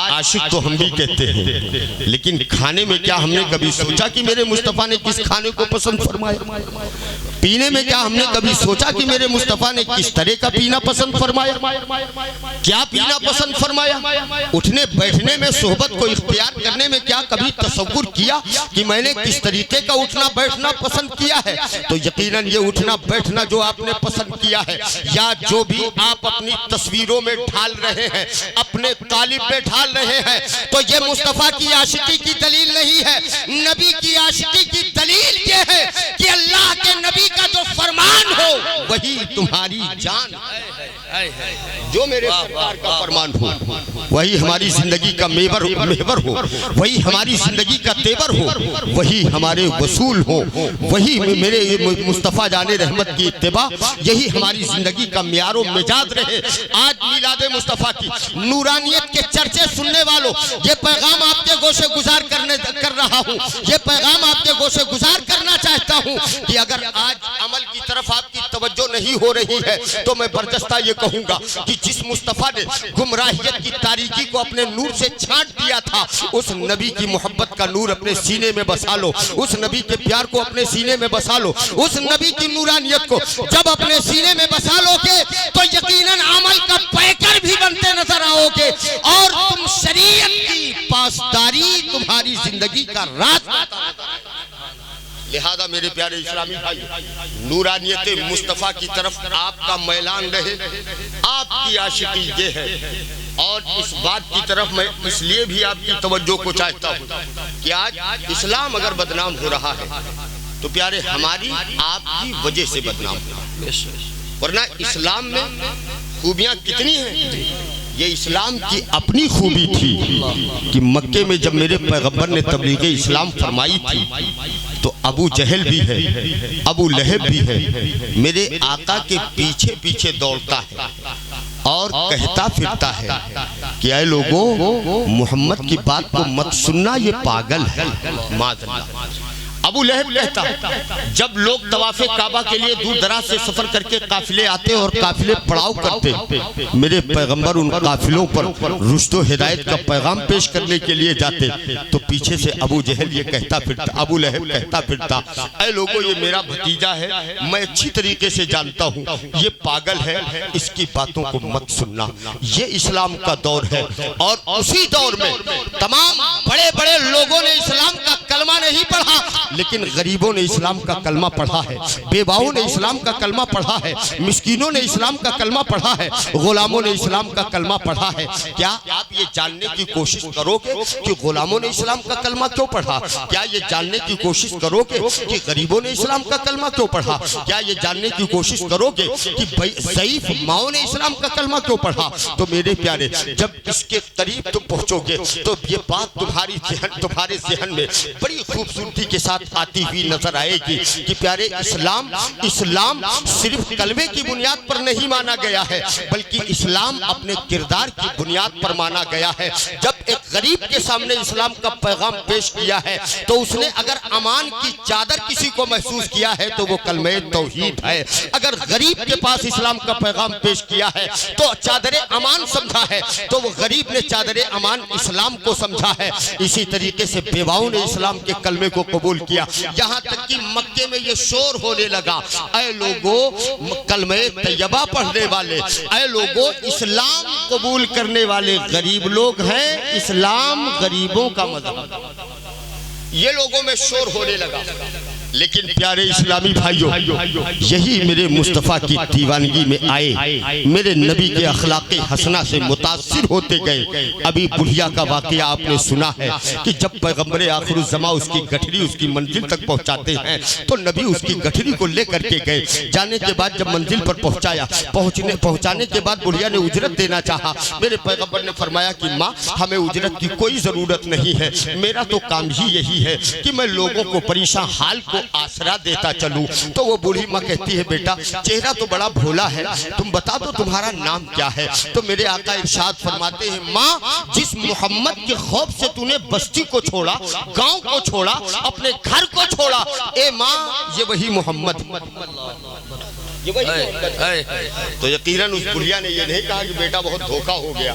आशिक तो हम भी कहते हैं, लेकिन खाने में क्या हमने कभी सोचा कि मेरे मुस्तफ़ा ने किस खाने को पसंद फरमाया? पीने में क्या हमने कभी सोचा कि मेरे मुस्तफ़ा ने किस तरह का पीना पसंद फरमाया? क्या पीना पसंद फरमाया? उठने बैठने में, सोहबत को इख्तियार करने में क्या कभी तसव्वुर किया कि मैंने किस तरीके का उठना बैठना पसंद किया है? तो यकीनन ये उठना बैठना जो आपने पसंद किया है, या जो भी आप अपनी तस्वीरों में ढाल रहे हैं, अपने कालिब पे ढाल रहे हैं, तो ये मुस्तफ़ा की आशिकी की दलील नहीं है। नबी की आशिकी की दलील ये है कि अल्लाह के नबी का जो फरमान हो वही तुम्हारी जान है। जो मेरे सरकार का फरमान हो वही हमारी जिंदगी का मेहवर हो, वही हमारी जिंदगी का तेवर हो, वही हमारे वसूल हो, वही मेरे मुस्तफ़ा जाने रहमत की इत्तिबा, यही हमारी जिंदगी का मियारो मिजाज रहे। आज मिलादे मुस्तफ़ा की नूरानियत के चर्चे सुनने वालों, ये पैगाम आपके गोशे गुजार कर रहा हूँ, ये पैगाम आपके गोशे गुजार करना चाहता हूँ कि अगर आज अमल की तरफ आपकी तवज्जो नहीं हो रही है तो मैं बर्जस्ता ये कहूंगा कि जिस मुस्तफ़ा ने गुमराहियत की तारीकी को अपने नूर से छांट दिया था, उस नबी की मोहब्बत का नूर अपने सीने में बसा लो, उस नबी के प्यार को अपने सीने में बसा लो, उस नबी की नूरानियत को जब अपने सीने में बसा लोगे तो यकीनन अमल का पैकर भी बनते नजर आओगे और तुम शरीयत की पासदारी तुम्हारी जिंदगी का राज। लिहाजा मेरे प्यारे इस्लामी भाई, नूरानियत मुस्तफ़ा की तरफ आपका मैलान रहे, आपकी आशिकी ये है। और इस बात की तरफ मैं इसलिए भी आपकी तवज्जो को चाहता हूँ कि आज इस्लाम अगर बदनाम हो रहा है तो प्यारे हमारी आपकी वजह से बदनाम हो, वरना इस्लाम में खूबियाँ कितनी हैं। ये इस्लाम की अपनी खूबी थी कि मक्के में जब मेरे पैगंबर ने तबलीग इस्लाम फरमाई थी तो अबू जहल भी है, अबू लहब भी है, मेरे आका के पीछे पीछे दौड़ता है और कहता फिरता है कि ऐ लोगों, मोहम्मद की बात को मत सुनना, ये पागल है। माज़अल्लाह। अबू लहब कहता, जब लोग तवाफ़े काबा के लिए दूर दराज से सफर करके काफिले आते और काफिले पड़ाव करते, मेरे पैगंबर उन काफिलों पर रुश्तो हिदायत का पैगाम पेश करने के लिए जाते, तो पीछे से अबू जहल ये कहता फिरता, अबू लहब कहता फिरता, ऐ लोगों, ये मेरा भतीजा है, मैं अच्छी तरीके से जानता हूँ, ये पागल है, इसकी बातों को मत सुनना। ये इस्लाम का दौर है और उसी दौर में तमाम बड़े बड़े लोगों ने इस्लाम का कलमा नहीं पढ़ा, लेकिन गरीबों ने इस्लाम का कलमा पढ़ा है, बेवाओं ने इस्लाम का कलमा पढ़ा है, मिस्कीनों ने इस्लाम का कलमा पढ़ा है, गुलामों ने इस्लाम का कलमा पढ़ा है। क्या आप ये जानने की कोशिश करोगे कि गुलामों ने इस्लाम का कलमा क्यों पढ़ा? क्या ये जानने की कोशिश करोगे कि गरीबों ने इस्लाम का कलमा क्यों पढ़ा? क्या ये जानने की कोशिश करोगे कि ज़ईफ माओं ने इस्लाम का कलमा क्यों पढ़ा? तो मेरे प्यारे, जब इसके करीब तुम पहुंचोगे तो ये बात तुम्हारे ज़हन में बड़ी खूबसूरती के साथ आती हुई नजर आएगी कि प्यारे इस्लाम सिर्फ कलमे की बुनियाद पर नहीं माना गया है, बल्कि इस्लाम अपने किरदार की बुनियाद पर माना गया है। जब एक गरीब के सामने इस्लाम का पैगाम पेश किया है तो उसने अगर अमान की चादर किसी को महसूस किया है तो वो कलमे तौहीद है। अगर गरीब के पास इस्लाम का पैगाम पेश किया है तो चादरे अमान समझा है, तो वो गरीब ने चादरे अमान इस्लाम को समझा है। इसी तरीके से बेवाओं ने इस्लाम के कलमे को कबूल किया, यहाँ तक कि मक्के में ये शोर होने लगा, ऐ लोगों, कलमे तैयबा पढ़ने वाले, ऐ लोगों, इस्लाम कबूल करने वाले गरीब लोग हैं, इस्लाम गरीबों का मज़हब। ये लोगों में शोर होने लगा। लेकिन प्यारे इस्लामी भाइयों, यही मेरे मुस्तफ़ा की दीवानगी में आए, मेरे नबी के अखलाक़े हसना से मुतासिर होते गए। अभी बुढ़िया का वाक़या आपने सुना है कि जब पैगम्बर आखिरुज़्ज़मा उसकी गठरी उसकी मंजिल तक पहुँचाते हैं तो नबी उसकी गठरी को लेकर के गए। जाने के बाद जब मंजिल पर पहुँचाने के बाद बुढ़िया ने उजरत देना चाहा। मेरे पैगम्बर ने फरमाया कि माँ, हमें उजरत की कोई ज़रूरत नहीं है, मेरा तो काम ही यही है कि मैं लोगों को परेशान हाल को को आसरा देता चलूं। तो वो बूढ़ी माँ कहती है बेटा चेहरा तो बड़ा भोला है, तुम बता दो तुम्हारा नाम क्या है। तो मेरे आका इरशाद फरमाते हैं माँ जिस मोहम्मद के खौफ से तूने बस्ती को छोड़ा, गांव को छोड़ा, अपने घर को छोड़ा, ए माँ ये वही मोहम्मद, ये वही मोहम्मद। तो यकीनन उस बुढ़िया ने ये नहीं कहा कि बेटा बहुत धोखा हो गया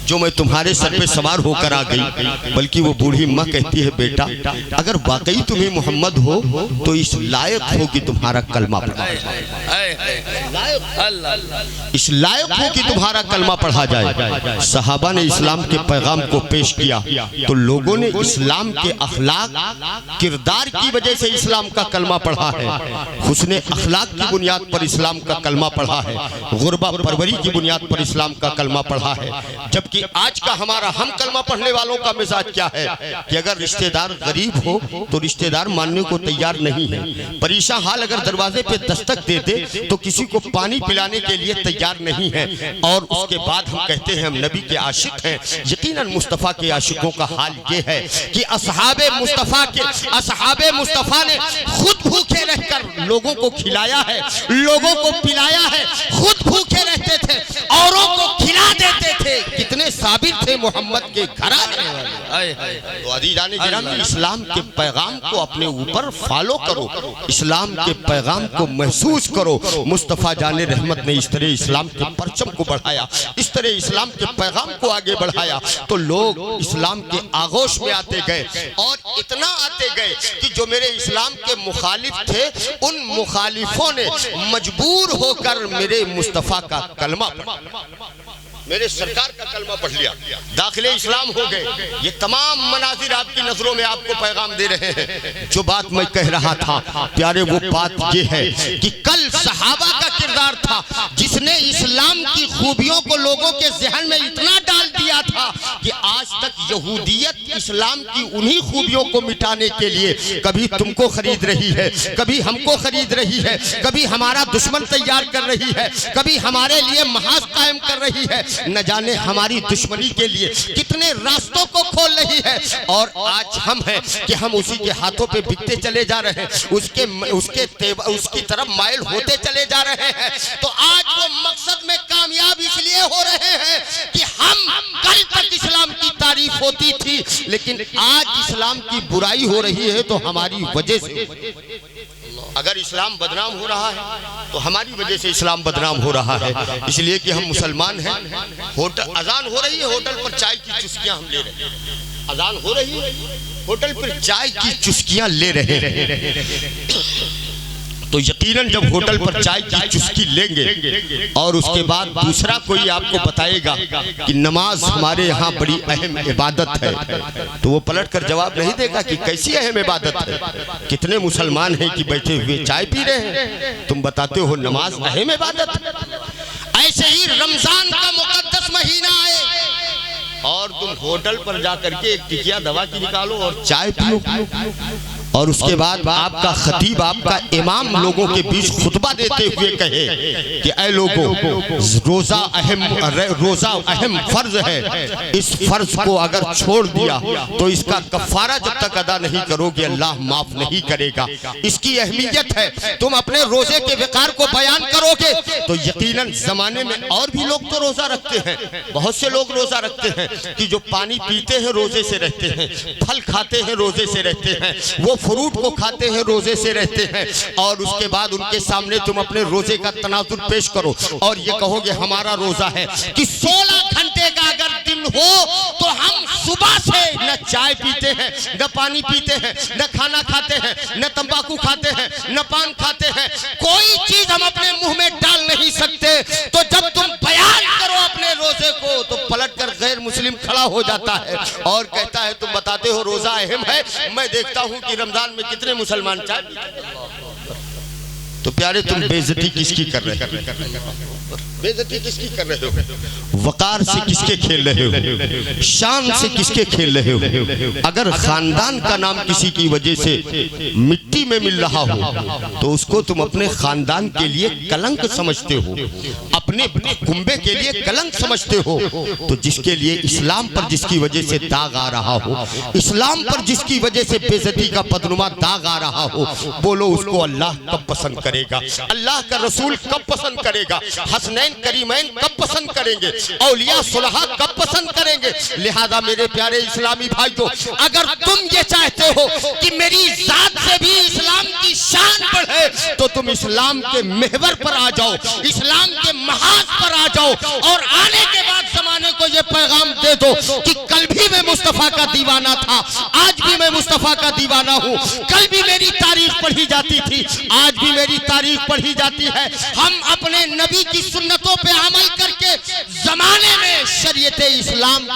जो मैं तुम्हारे सर पे सवार होकर आ गई, बल्कि वो बूढ़ी माँ कहती है बेटा अगर वाकई तुम्हें मोहम्मद हो तो इस लायक हो कि तुम्हारा कलमा पढ़ा जाए, इस लायक हो कि तुम्हारा कलमा पढ़ा जाए। सहाबा ने इस्लाम के पैगाम को पेश किया तो लोगों ने इस्लाम के अखलाक किरदार की वजह से इस्लाम का कलमा पढ़ा है, हुस्ने अखलाक की बुनियाद पर इस्लाम का कलमा पढ़ा है, गुरबा परवरी की बुनियाद पर इस्लाम का कलमा पढ़ा है। जबकि आज का हमारा हम कलमा पढ़ने वालों का मिजाज क्या है कि अगर रिश्तेदार गरीब हो तो रिश्तेदार मानने को तैयार नहीं है, परेशान हाल अगर दरवाजे पे दस्तक दे दे तो किसी को पानी पिलाने के लिए तैयार नहीं है। और उसके बाद हम कहते हैं हम नबी के आशिक हैं। यकीनन मुस्तफ़ा के आशिकों का हाल ये है कि असहाबे मुस्तफ़ा ने खुद भूखे रहकर लोगों को खिलाया है, लोगों को पिलाया है, खुद भूखे रहते थे, औरों को खिला देते थे। कितने साबिर थे मोहम्मद के घराने वाले। तो अजीज़ाने गिरामी इस्लाम के पैगाम को अपने ऊपर फॉलो करो, इस्लाम के पैगाम को महसूस करो। मुस्तफ़ा जाने रहमत ने इस तरह इस्लाम के परचम को बढ़ाया, इस तरह इस्लाम के पैगाम को आगे बढ़ाया तो लोग इस्लाम के आगोश में आते गए और इतना आते गए कि जो मेरे इस्लाम के मुखालिफ थे उन मुखालिफों ने मजबूर होकर मेरे मुस्तफ़ा का कलमा मेरे सरकार का कलमा पढ़ लिया, दाखिले इस्लाम हो गए। ये तमाम मनाजिर आपकी नजरों में आपको पैगाम दे रहे हैं। जो बात मैं कह रहा था प्यारे वो बात ये है कि कल सहाबा का किरदार था जिसने इस्लाम की खूबियों को लोगों के ज़हन में इतना डाल दिया था कि आज तक यहूदियत इस्लाम की उन्हीं खूबियों को मिटाने के लिए कभी तुमको खरीद रही है, कभी हमको खरीद रही है, कभी हमारा दुश्मन तैयार कर रही है, कभी हमारे लिए महाज कायम कर रही है, न जाने हमारी दुश्मनी के लिए कितने रास्तों को खोल रही है। और आज हम हैं कि हम उसी के हाथों पे बिकते चले जा रहे हैं, उसकी तरफ माइल होते चले जा रहे हैं। तो आज वो मकसद में कामयाब इसलिए हो रहे हैं कि हम कल तक इस्लाम की तारीफ होती थी लेकिन आज इस्लाम की बुराई हो रही है तो हमारी वजह से। अगर इस्लाम बदनाम हो रहा है तो हमारी वजह से इस्लाम बदनाम हो रहा है, इसलिए कि हम मुसलमान हैं। होटल अजान हो रही है, होटल पर चाय की चुस्कियां हम ले रहे हैं, अजान हो रही है, होटल पर चाय की चुस्कियां ले रहे हैं। तो यकीनन जब होटल पर चाय की चुस्की लेंगे और उसके बाद दूसरा कोई आपको बताएगा कि नमाज हमारे यहाँ बड़ी अहम इबादत है तो वो पलट कर जवाब नहीं देगा कि कैसी अहम इबादत है। कितने मुसलमान हैं कि बैठे हुए चाय पी रहे हैं, तुम बताते हो नमाज अहम इबादत है। ऐसे ही रमजान का मुकद्दस महीना आए और तुम होटल पर जाकर के एक टिकिया दवा की निकालो और चाय पियो और उसके बाद आपका खतीब आपका इमाम लोगों के बीच खुतबा देते हुए कहे कि ऐ लोगों रोजा अहम फर्ज है, इस फर्ज को अगर छोड़ दिया तो इसका कफारा जब तक अदा नहीं करोगे अल्लाह माफ नहीं करेगा। इसकी अहमियत है, तुम अपने रोजे के विकार को बयान करोगे तो यकीनन जमाने में और भी लोग तो रोजा रखते हैं, बहुत से लोग रोजा रखते हैं कि जो पानी पीते हैं रोजे से रहते हैं, फल खाते हैं रोजे से रहते हैं, वो फ्रूट को खाते हैं रोजे से रहते हैं। और उसके बाद उनके सामने तुम अपने रोजे का तनाजुर पेश करो और ये कहोगे हमारा रोजा है कि 16 घंटे का अगर दिन हो तो हम सुबह से न चाय पीते हैं, न पानी पीते हैं, न खाना खाते हैं, न तंबाकू खाते हैं, न पान खाते हैं, कोई चीज हम अपने मुंह में डाल नहीं सकते। तो जब तुम बयान करो अपने रोजे को तो पलट कर गैर मुस्लिम खड़ा हो जाता है और कहता है तुम बताते हो रोजा अहम है, मैं देखता हूं कि रमजान में कितने मुसलमान चाय पीते हैं। तो प्यारे तुम बेइज्जती किसकी कर रहे हो? बेइज्जती किसकी कर रहे हो? वकार से किसके खेल रहे हो? शान से किसके खेल रहे हो? अगर खानदान का नाम किसी की वजह से मिट्टी में मिल रहा हो तो उसको तुम अपने खानदान के लिए कलंक समझते हो, अपने अपने कुंबे के लिए कलंक समझते हो, तो जिसके लिए इस्लाम पर जिसकी वजह से दाग आ रहा हो, इस्लाम पर जिसकी वजह से बेइज्जती का बदनुमा दाग आ रहा हो, बोलो उसको अल्लाह कब पसंद करेगा, अल्लाह का रसूल कब पसंद करेगा, हसनैन करीमैन कब पसंद करेंगे, औलिया सुलहा कब पसंद करेंगे। लिहाजा मेरे प्यारे इस्लामी भाइयों, अगर तुम ये चाहते हो कि मेरी जात से भी इस्लाम की शान बढ़े, तो तुम इस्लाम के महवर पर आ जाओ, इस्लाम के महाज पर आ जाओ और आने के बाद जमाने को ये पैगाम दे दो कि कल भी मैं मुस्तफा का दीवाना था, आज भी मैं मुस्तफा का दीवाना हूँ, कल भी मेरी तारीफ पढ़ी जाती थी, आज भी मेरी तारीफ पढ़ी जाती है। हम अपने नबी की सुन्नतों पे अमल करके जमाने में शरीयत इस्लाम